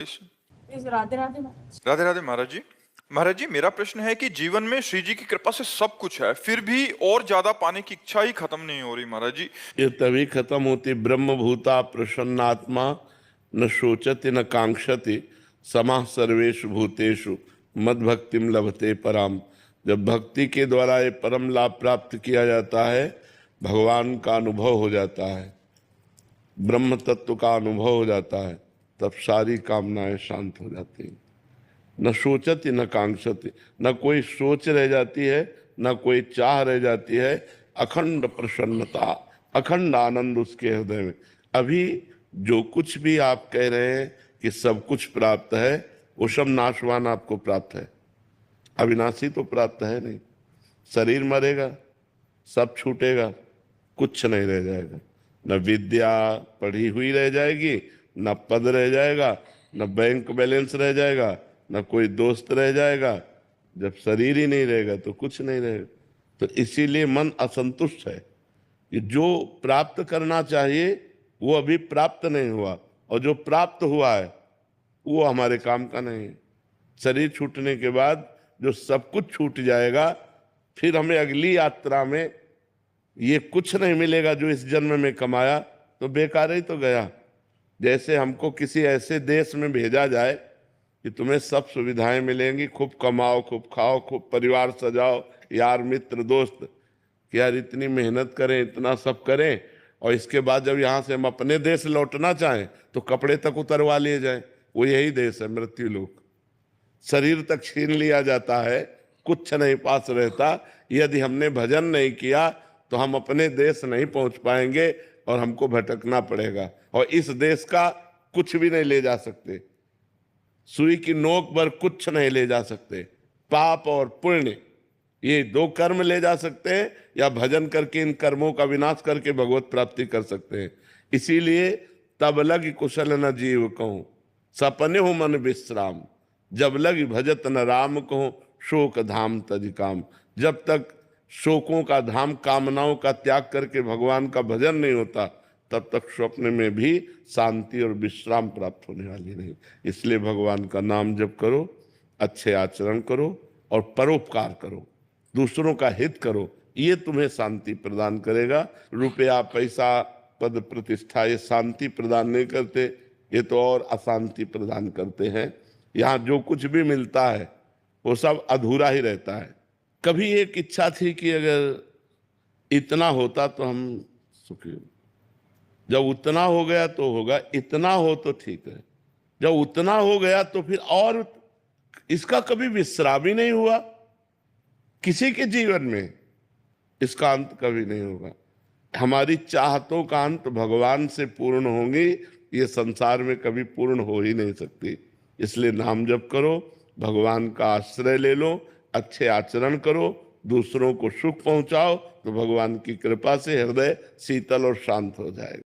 राधे राधे महाराज। राधे राधे महाराज जी। महाराज जी, मेरा प्रश्न है कि जीवन में श्री जी की कृपा से सब कुछ है, फिर भी और ज्यादा पाने की इच्छा ही खत्म नहीं हो रही महाराज जी। ये तभी खत्म होती ब्रह्म भूता प्रसन्नात्मा न शोचति न कांक्षति समाः सर्वेषु भूतेषु मद भक्तिम लभते पराम। जब भक्ति के द्वारा ये परम लाभ प्राप्त किया जाता है, भगवान का अनुभव हो जाता है, ब्रह्म तत्व का अनुभव हो जाता है, तब सारी कामनाएं शांत हो जाती हैं। न सोचती न कांक्षती, न कोई सोच रह जाती है, न कोई चाह रह जाती है। अखंड प्रसन्नता, अखंड आनंद उसके हृदय में। अभी जो कुछ भी आप कह रहे हैं कि सब कुछ प्राप्त है, वो सब नाशवान आपको प्राप्त है, अविनाशी तो प्राप्त है नहीं। शरीर मरेगा, सब छूटेगा, कुछ नहीं रह जाएगा। न विद्या पढ़ी हुई रह जाएगी, न पद रह जाएगा, न बैंक बैलेंस रह जाएगा, न कोई दोस्त रह जाएगा। जब शरीर ही नहीं रहेगा तो कुछ नहीं रहेगा। तो इसीलिए मन असंतुष्ट है कि जो प्राप्त करना चाहिए वो अभी प्राप्त नहीं हुआ, और जो प्राप्त हुआ है वो हमारे काम का नहीं है। शरीर छूटने के बाद जो सब कुछ छूट जाएगा, फिर हमें अगली यात्रा में ये कुछ नहीं मिलेगा जो इस जन्म में कमाया, तो बेकार ही तो गया। जैसे हमको किसी ऐसे देश में भेजा जाए कि तुम्हें सब सुविधाएं मिलेंगी, खूब कमाओ, खूब खाओ, खूब परिवार सजाओ, यार मित्र दोस्त, कि यार इतनी मेहनत करें, इतना सब करें, और इसके बाद जब यहाँ से हम अपने देश लौटना चाहें तो कपड़े तक उतरवा लिए जाएं। वो यही देश है मृत्यु लोक। शरीर तक छीन लिया जाता है, कुछ नहीं पास रहता। यदि हमने भजन नहीं किया तो हम अपने देश नहीं पहुंच पाएंगे और हमको भटकना पड़ेगा, और इस देश का कुछ भी नहीं ले जा सकते। सुई की नोक पर कुछ नहीं ले जा सकते। पाप और पुण्य, ये दो कर्म ले जा सकते हैं, या भजन करके इन कर्मों का विनाश करके भगवत प्राप्ति कर सकते हैं। इसीलिए तब लग कुशल न जीव कहूं, सपने हो मन विश्राम, जब लग भजत न राम कहूं, शोक धाम तज काम। जब तक शोकों का धाम, कामनाओं का त्याग करके भगवान का भजन नहीं होता, तब तक स्वप्न में भी शांति और विश्राम प्राप्त होने वाली नहीं। इसलिए भगवान का नाम जप करो, अच्छे आचरण करो और परोपकार करो, दूसरों का हित करो। ये तुम्हें शांति प्रदान करेगा। रुपया, पैसा, पद, प्रतिष्ठा ये शांति प्रदान नहीं करते, ये तो और अशांति प्रदान करते हैं। यहाँ जो कुछ भी मिलता है वो सब अधूरा ही रहता है। कभी एक इच्छा थी कि अगर इतना होता तो हम सुखी। जब उतना हो गया तो होगा, इतना हो तो ठीक है। जब उतना हो गया तो फिर और इसका कभी विश्राम ही नहीं हुआ। किसी के जीवन में इसका अंत कभी नहीं होगा। हमारी चाहतों का अंत भगवान से पूर्ण होंगी, ये संसार में कभी पूर्ण हो ही नहीं सकती। इसलिए नाम जप करो, भगवान का आश्रय ले लो, अच्छे आचरण करो, दूसरों को सुख पहुंचाओ, तो भगवान की कृपा से हृदय शीतल और शांत हो जाएगा।